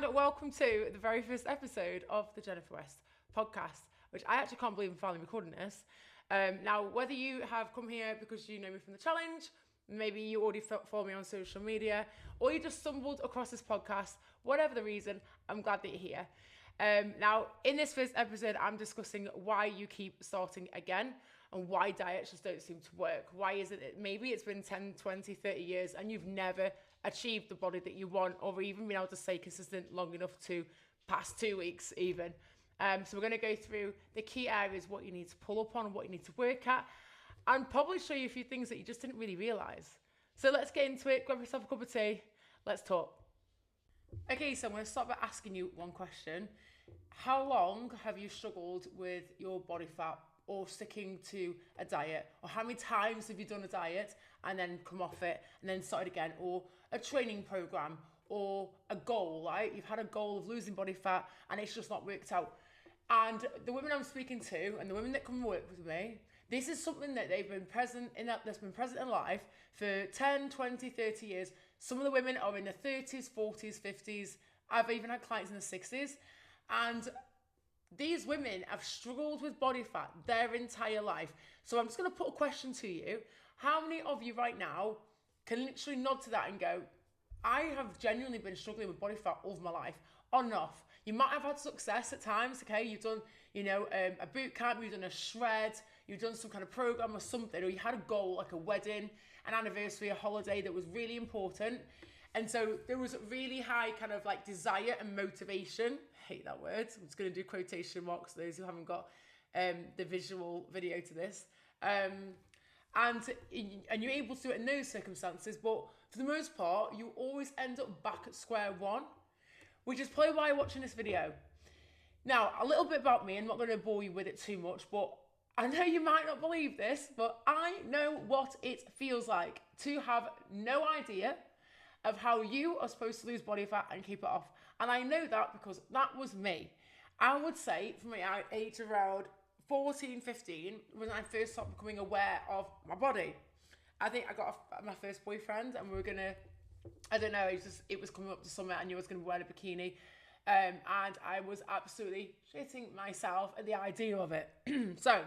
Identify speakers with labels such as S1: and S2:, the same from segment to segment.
S1: and welcome to the very first episode of the Jennifer West podcast, which I actually can't believe I'm finally recording this. Now, whether you have come here because you know me from the challenge, maybe you already follow me on social media, or you just stumbled across this podcast, whatever the reason, I'm glad that you're here. Now, in this first episode, I'm discussing why you keep starting again and why diets just don't seem to work. Why is it that maybe it's been 10, 20, 30 years and you've never achieved the body that you want, or even been able to stay consistent long enough to past 2 weeks even. So we're going to go through the key areas, what you need to pull up on, what you need to work at, and probably show you a few things that you just didn't really realise. So let's get into it. Grab yourself a cup of tea. Let's talk. Okay, so I'm going to start by asking you one question. How long have you struggled with your body fat or sticking to a diet? Or how many times have you done a diet and then come off it and then started again? Or a training program or a goal, right? You've had a goal of losing body fat and it's just not worked out. And the women I'm speaking to and the women that come and work with me, this is something that they've been present in, that's been present in life for 10, 20, 30 years. Some of the women are in their 30s, 40s, 50s. I've even had clients in the 60s. And these women have struggled with body fat their entire life. So I'm just going to put a question to you. How many of you right now can literally nod to that and go, I have genuinely been struggling with body fat all of my life, on and off. You might have had success at times, okay? You've done, a boot camp, you've done a shred, you've done some kind of program or something, or you had a goal, like a wedding, an anniversary, a holiday that was really important. And so there was really high kind of like desire and motivation. I hate that word. I'm just going to do quotation marks for those who haven't got the visual video to this. And you're able to do it in those circumstances, but for the most part, you always end up back at square one, which is probably why you're watching this video. Now, a little bit about me. I'm not going to bore you with it too much, but I know you might not believe this, but I know what it feels like to have no idea of how you are supposed to lose body fat and keep it off. And I know that because that was me. I would say from my age around 14, 15, when I first started becoming aware of my body. I think I got my first boyfriend and we were gonna, I don't know, it was coming up to summer and I was gonna wear a bikini. And I was absolutely shitting myself at the idea of it. So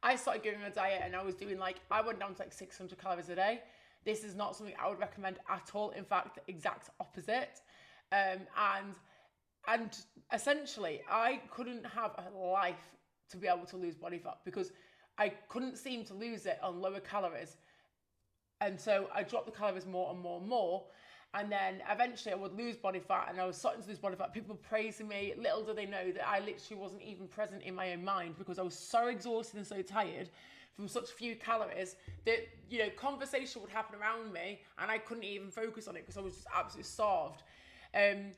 S1: I started going on a diet and I was doing I went down to 600 calories a day. This is not something I would recommend at all. In fact, the exact opposite. And essentially, I couldn't have a life to be able to lose body fat because I couldn't seem to lose it on lower calories. And so I dropped the calories more and more and more. And then eventually I would lose body fat and I was starting to lose body fat. People praising me. Little do they know that I literally wasn't even present in my own mind because I was so exhausted and so tired from such few calories that, conversation would happen around me and I couldn't even focus on it because I was just absolutely starved. And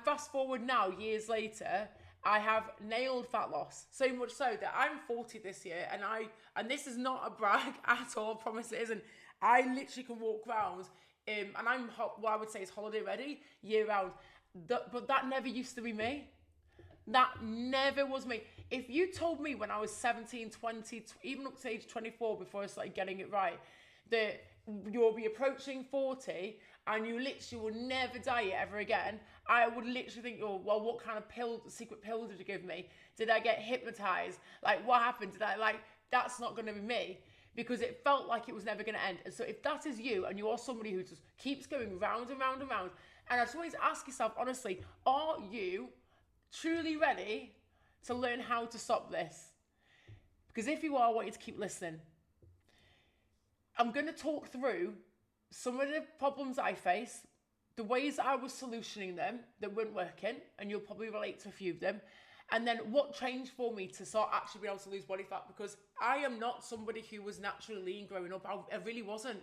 S1: fast forward now, years later, I have nailed fat loss. So much so that I'm 40 this year and this is not a brag at all, I promise it isn't. I literally can walk around and I'm what I would say is holiday ready year round. But that never used to be me. That never was me. If you told me when I was 17, 20, even up to age 24 before I started getting it right, that you'll be approaching 40 and you literally will never diet ever again, I would literally think, oh, well, what kind of secret pill did you give me? Did I get hypnotized? What happened? That's not going to be me because it felt like it was never going to end. And so if that is you and you are somebody who just keeps going round and round and round, and I just want you to ask yourself, honestly, are you truly ready to learn how to stop this? Because if you are, I want you to keep listening. I'm going to talk through some of the problems I face, the ways that I was solutioning them that weren't working, and you'll probably relate to a few of them, and then what changed for me to start actually being able to lose body fat, because I am not somebody who was naturally lean growing up. I really wasn't.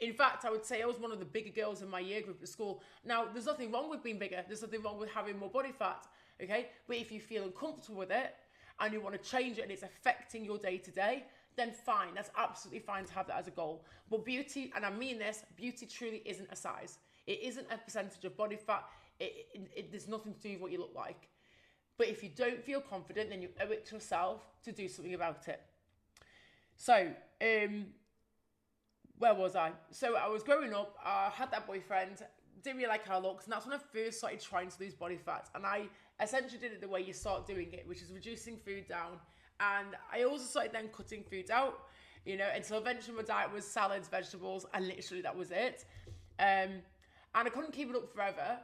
S1: In fact, I would say I was one of the bigger girls in my year group at school. Now, there's nothing wrong with being bigger. There's nothing wrong with having more body fat, okay? But if you feel uncomfortable with it and you want to change it and it's affecting your day-to-day, then fine. That's absolutely fine to have that as a goal. But beauty, and I mean this, beauty truly isn't a size. It isn't a percentage of body fat. There's nothing to do with what you look like. But if you don't feel confident, then you owe it to yourself to do something about it. So, where was I? So I was growing up, I had that boyfriend, didn't really like how I looked, and that's when I first started trying to lose body fat. And I essentially did it the way you start doing it, which is reducing food down. And I also started then cutting food out, you know, until eventually my diet was salads, vegetables, and literally that was it. And I couldn't keep it up forever.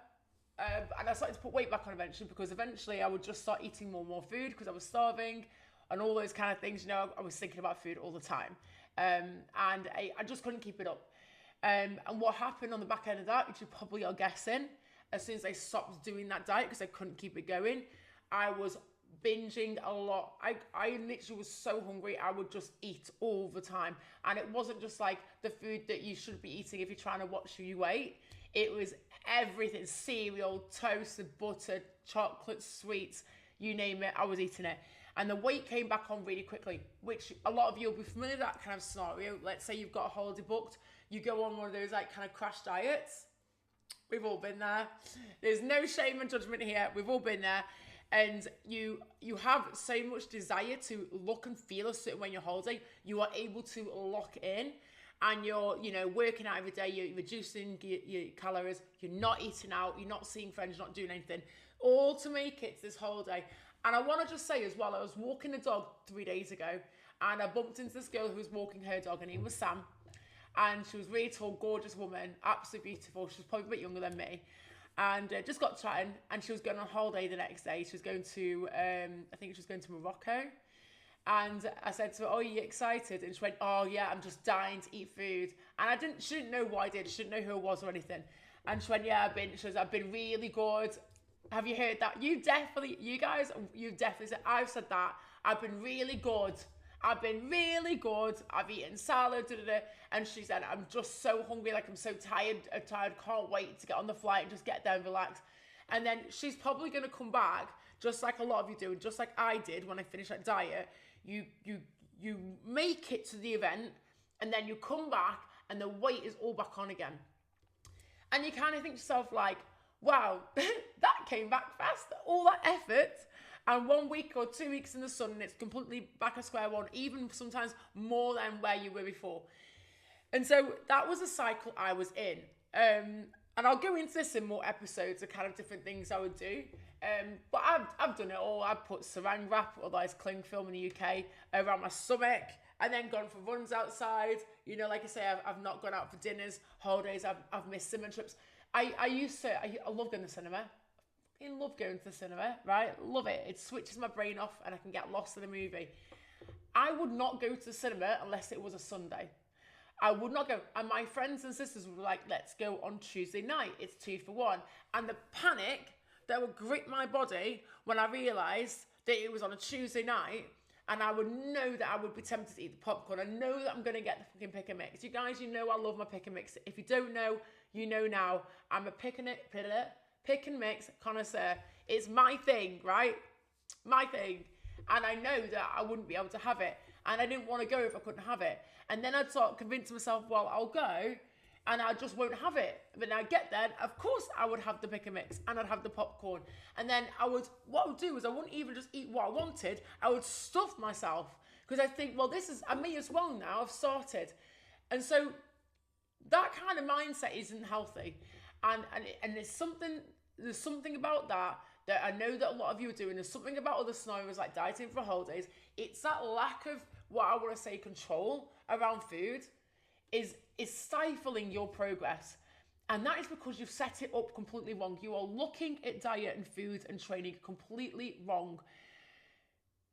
S1: And I started to put weight back on eventually, because eventually I would just start eating more and more food because I was starving and all those kind of things. You know, I was thinking about food all the time. And I just couldn't keep it up. And what happened on the back end of that, which you probably are guessing, as soon as I stopped doing that diet because I couldn't keep it going, I was binging a lot. I literally was so hungry, I would just eat all the time. And it wasn't just like the food that you should be eating if you're trying to watch your weight. It was everything: cereal, toasted, butter, chocolate, sweets, you name it, I was eating it. And the weight came back on really quickly, which a lot of you will be familiar with that kind of scenario. Let's say you've got a holiday booked, you go on one of those like kind of crash diets. We've all been there. There's no shame and judgment here. We've all been there. And you have so much desire to look and feel a certain way on your holiday. You are able to lock in, and you're, you know, working out every day. You're reducing your calories. You're not eating out. You're not seeing friends. You're not doing anything, all to make it to this holiday. And I want to just say as well, I was walking the dog 3 days ago, and I bumped into this girl who was walking her dog. Her name was Sam, and she was really tall, gorgeous woman, absolutely beautiful. She was probably a bit younger than me. And just got chatting, and she was going on holiday the next day. She was going to, I think she was going to Morocco. And I said to her, "Oh, are you excited?" And she went, "Oh yeah, I'm just dying to eat food." And she didn't know what I did. She didn't know who I was or anything. And she went, "Yeah, I've been really good. Have you heard that? You guys, you've definitely said, I've said that. I've been really good. I've been really good. I've eaten salad, And she said, "I'm just so hungry, like I'm so tired, can't wait to get on the flight and just get there and relax." And then she's probably going to come back, just like a lot of you do, and just like I did when I finished that diet. You make it to the event, and then you come back, and the weight is all back on again. And you kind of think to yourself like, wow, that came back fast. All that effort, and 1 week or 2 weeks in the sun, and it's completely back at square one, even sometimes more than where you were before. And so that was a cycle I was in. And I'll go into this in more episodes of kind of different things I would do. But I've done it all. I've put saran wrap, otherwise cling film in the UK, around my stomach, and then gone for runs outside. You know, like I say, I've not gone out for dinners, holidays. I've missed cinema trips. I love going to the cinema. I love going to the cinema, right? Love it. It switches my brain off, and I can get lost in a movie. I would not go to the cinema unless it was a Sunday. I would not go. And my friends and sisters were like, "Let's go on Tuesday night. It's 2 for 1. And the panic that would grip my body when I realised that it was on a Tuesday night, and I would know that I would be tempted to eat the popcorn. I know that I'm going to get the fucking pick and mix. You guys, you know I love my pick and mix. If you don't know, you know now. I'm a pick and mix connoisseur. It's my thing, right? My thing. And I know that I wouldn't be able to have it. And I didn't want to go if I couldn't have it. And then I'd start convincing myself, well, I'll go, and I just won't have it. But then I'd get there, of course I would have the pick and mix, and I'd have the popcorn. And then what I would do is I wouldn't even just eat what I wanted. I would stuff myself, because I think, well, I may as well now, I've started. And so that kind of mindset isn't healthy. And there's something about that I know that a lot of you are doing. There's something about other scenarios like dieting for holidays. It's that lack of, what I want to say, control around food is stifling your progress. And that is because you've set it up completely wrong. You are looking at diet and food and training completely wrong.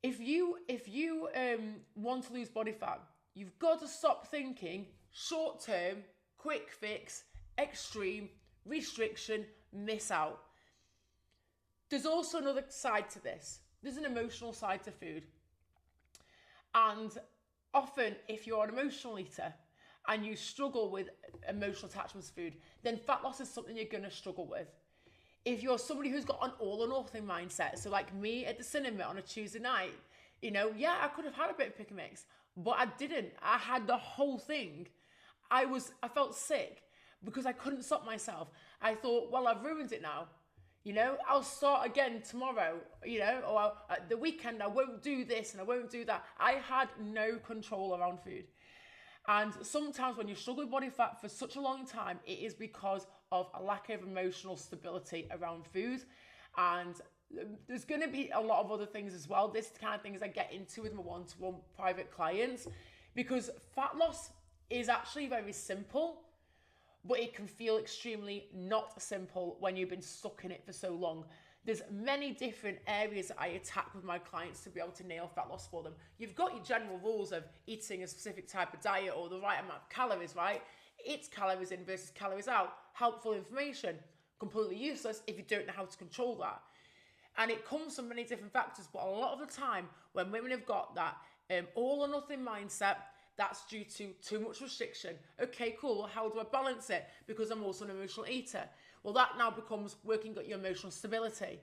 S1: If you want to lose body fat, you've got to stop thinking short term, quick fix, extreme, restriction, miss out. There's also another side to this. There's an emotional side to food. And often, if you're an emotional eater and you struggle with emotional attachments to food, then fat loss is something you're going to struggle with. If you're somebody who's got an all or nothing mindset, so like me at the cinema on a Tuesday night, you know, yeah, I could have had a bit of pick and mix, but I didn't. I had the whole thing. I felt sick because I couldn't stop myself. I thought, well, I've ruined it now. You know, I'll start again tomorrow, you know, or at the weekend, I won't do this and I won't do that. I had no control around food. And sometimes when you struggle with body fat for such a long time, it is because of a lack of emotional stability around food. And there's going to be a lot of other things as well. This kind of things I get into with my one-to-one private clients, because fat loss is actually very simple, but it can feel extremely not simple when you've been stuck in it for so long. There's many different areas that I attack with my clients to be able to nail fat loss for them. You've got your general rules of eating a specific type of diet or the right amount of calories, right? It's calories in versus calories out. Helpful information, completely useless if you don't know how to control that. And it comes from many different factors, but a lot of the time when women have got that all or nothing mindset, that's due to too much restriction. Okay, cool, well, how do I balance it? Because I'm also an emotional eater. Well, that now becomes working at your emotional stability.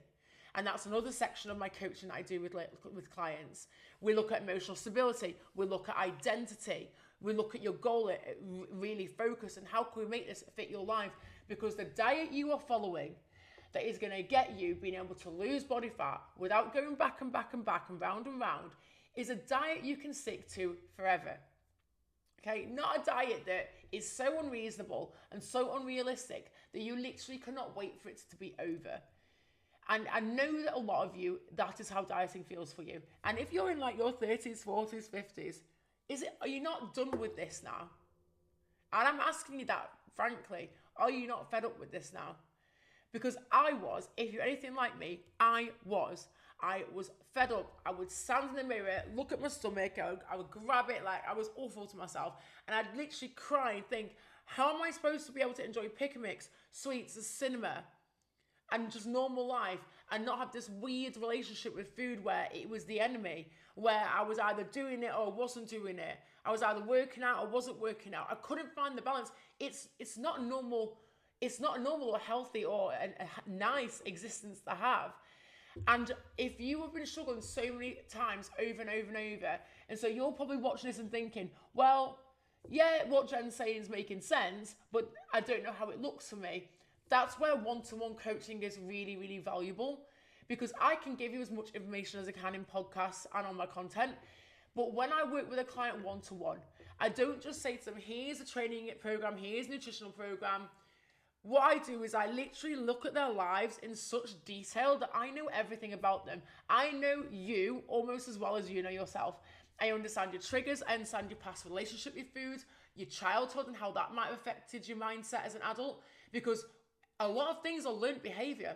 S1: And that's another section of my coaching that I do with clients. We look at emotional stability. We look at identity. We look at your goal, really focus, and how can we make this fit your life? Because the diet you are following that is going to get you being able to lose body fat without going back and back and back and round is a diet you can stick to forever. Okay, not a diet that is so unreasonable and so unrealistic that you literally cannot wait for it to be over. And I know that a lot of you, that is how dieting feels for you. And if you're in like your 30s, 40s, 50s, are you not done with this now? And I'm asking you that, frankly, are you not fed up with this now? Because I was, if you're anything like me, I was fed up. I would stand in the mirror, look at my stomach, I would grab it, like I was awful to myself. And I'd literally cry and think, how am I supposed to be able to enjoy pick and mix, sweets, the cinema, and just normal life, and not have this weird relationship with food where it was the enemy, where I was either doing it or wasn't doing it. I was either working out or wasn't working out. I couldn't find the balance. It's not a normal or healthy or a nice existence to have. And if you have been struggling so many times over and over and over, and so you're probably watching this and thinking, well, yeah, what Jen's saying is making sense, but I don't know how it looks for me. That's where one-to-one coaching is really, really valuable, because I can give you as much information as I can in podcasts and on my content. But when I work with a client one-to-one, I don't just say to them, here's a training program, here's a nutritional program. What I do is I literally look at their lives in such detail that I know everything about them. I know you almost as well as you know yourself. I understand your triggers, I understand your past relationship with food, your childhood and how that might have affected your mindset as an adult, because a lot of things are learned behavior.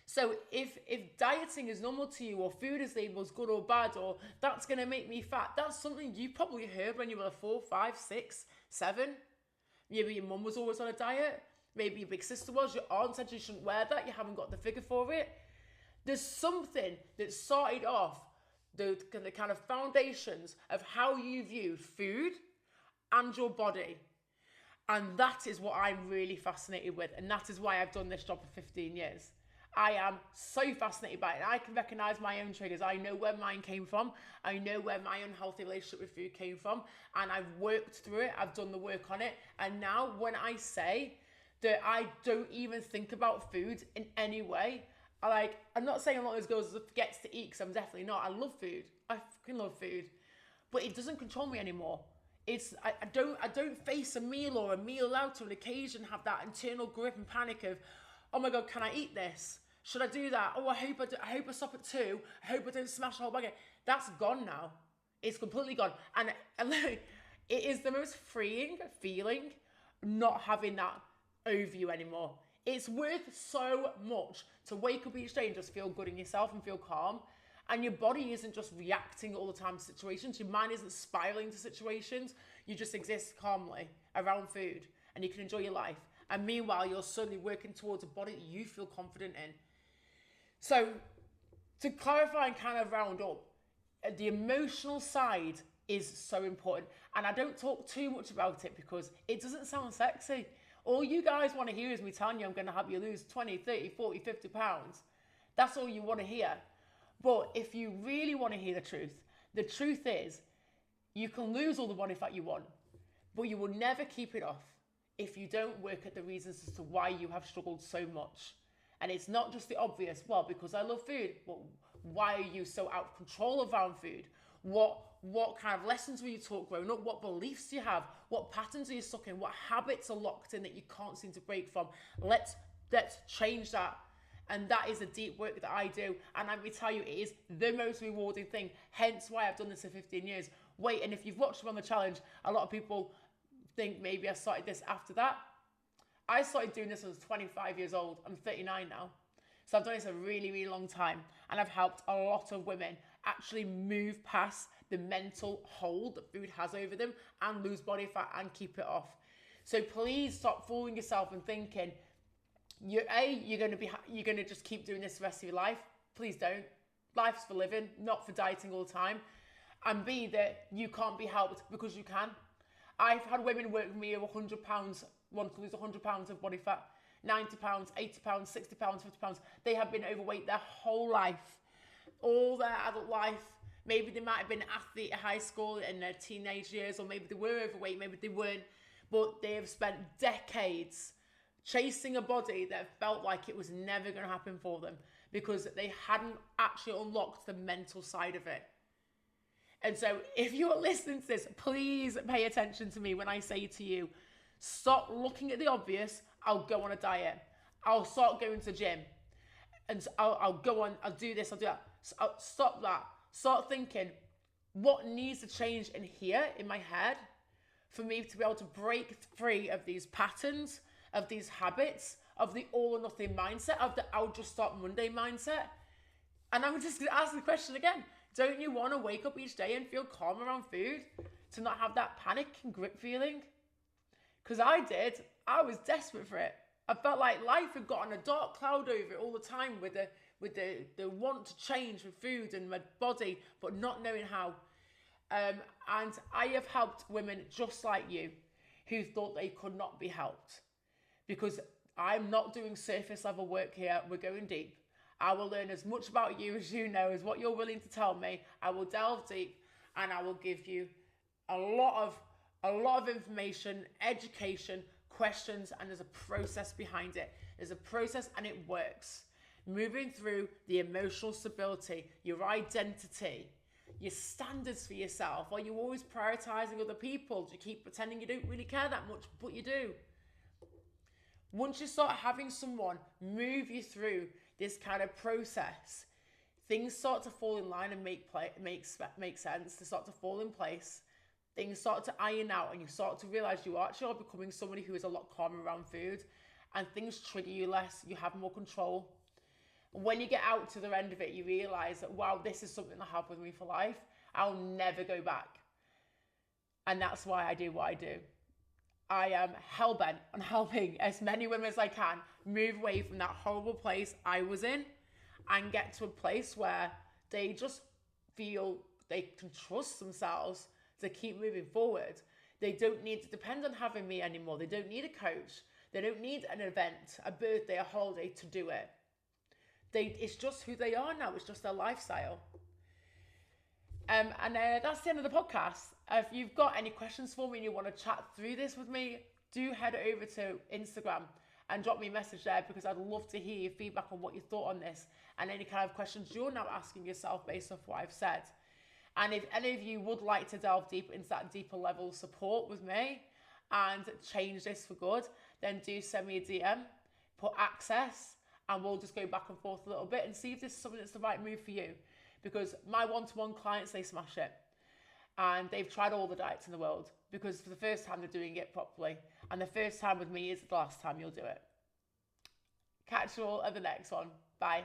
S1: So if dieting is normal to you, or food is labeled as good or bad, or that's going to make me fat, that's something you probably heard when you were 4, 5, 6, 7. Maybe your mum was always on a diet. Maybe your big sister was. Your aunt said you shouldn't wear that. You haven't got the figure for it. There's something that started off the kind of foundations of how you view food and your body. And that is what I'm really fascinated with. And that is why I've done this job for 15 years. I am so fascinated by it. I can recognize my own triggers. I know where mine came from. I know where my unhealthy relationship with food came from. And I've worked through it. I've done the work on it. And now when I say that I don't even think about food in any way, I'm not saying I'm one of those girls that forgets to eat, because I'm definitely not. I love food. I fucking love food. But it doesn't control me anymore. I don't face a meal or a meal out on occasion have that internal grip and panic of, oh my God, can I eat this? Should I do that? Oh, I hope I stop at 2. I hope I don't smash the whole bag. That's gone now. It's completely gone. And it is the most freeing feeling not having that over you anymore. It's worth so much to wake up each day and just feel good in yourself and feel calm. And your body isn't just reacting all the time to situations. Your mind isn't spiraling to situations. You just exist calmly around food and you can enjoy your life. And meanwhile, you're suddenly working towards a body that you feel confident in. So to clarify and kind of round up, the emotional side is so important. And I don't talk too much about it because it doesn't sound sexy. All you guys want to hear is me telling you I'm going to have you lose 20, 30, 40, 50 pounds. That's all you want to hear. But if you really want to hear the truth is you can lose all the body fat you want, but you will never keep it off if you don't work at the reasons as to why you have struggled so much. And it's not just the obvious, well, because I love food. Well, why are you so out of control around food? What What kind of lessons were you taught growing up? What beliefs do you have? What patterns are you stuck in? What habits are locked in that you can't seem to break from? Let's change that. And that is the deep work that I do. And let me tell you, it is the most rewarding thing. Hence why I've done this for 15 years. Wait, and if you've watched me on the challenge, a lot of people think maybe I started this after that. I started doing this when I was 25 years old. I'm 39 now. So I've done this a really, really long time. And I've helped a lot of women actually move past the mental hold that food has over them and lose body fat and keep it off. So please stop fooling yourself and thinking, you're going to just keep doing this the rest of your life. Please don't. Life's for living, not for dieting all the time. And B, that you can't be helped because you can. I've had women work with me who are £100, want to lose £100 of body fat, £90, £80, £60, £50. They have been overweight their whole life, all their adult life. Maybe they might have been an athlete at high school in their teenage years, or maybe they were overweight, maybe they weren't, but they have spent decades chasing a body that felt like it was never going to happen for them because they hadn't actually unlocked the mental side of it. And so if you're listening to this, please pay attention to me when I say to you, stop looking at the obvious. I'll go on a diet. I'll start going to the gym. And I'll go on, I'll do this, I'll do that. Stop that. Start thinking, what needs to change in here, in my head, for me to be able to break free of these patterns, of these habits, of the all or nothing mindset, of the I'll just start Monday mindset. And I'm just going to ask the question again. Don't you want to wake up each day and feel calm around food? To not have that panic and grip feeling? Because I did. I was desperate for it. I felt like life had gotten a dark cloud over it all the time with the want to change with food and my body, but not knowing how. And I have helped women just like you who thought they could not be helped. Because I'm not doing surface level work here. We're going deep. I will learn as much about you as you know, as what you're willing to tell me. I will delve deep and I will give you a lot of information, education, questions, and there's a process behind it. There's a process and it works. Moving through the emotional stability, your identity, your standards for yourself. Are you always prioritizing other people? Do you keep pretending you don't really care that much, but you do? Once you start having someone move you through this kind of process, things start to fall in line and make sense. They start to fall in place. Things start to iron out and you start to realize you actually are becoming somebody who is a lot calmer around food and things trigger you less. You have more control. And when you get out to the end of it, you realize that, wow, this is something that happened with me for life. I'll never go back. And that's why I do what I do. I am hellbent on helping as many women as I can move away from that horrible place I was in and get to a place where they just feel they can trust themselves to keep moving forward. They don't need to depend on having me anymore. They don't need a coach. They don't need an event, a birthday, a holiday to do it. It's just who they are now. It's just their lifestyle. And that's the end of the podcast. If you've got any questions for me and you want to chat through this with me, do head over to Instagram and drop me a message there because I'd love to hear your feedback on what you thought on this and any kind of questions you're now asking yourself based off what I've said. And if any of you would like to delve deeper into that deeper level support with me and change this for good, then do send me a DM, put access, and we'll just go back and forth a little bit and see if this is something that's the right move for you. Because my one-to-one clients, they smash it. And they've tried all the diets in the world because for the first time they're doing it properly. And the first time with me is the last time you'll do it. Catch you all at the next one. Bye.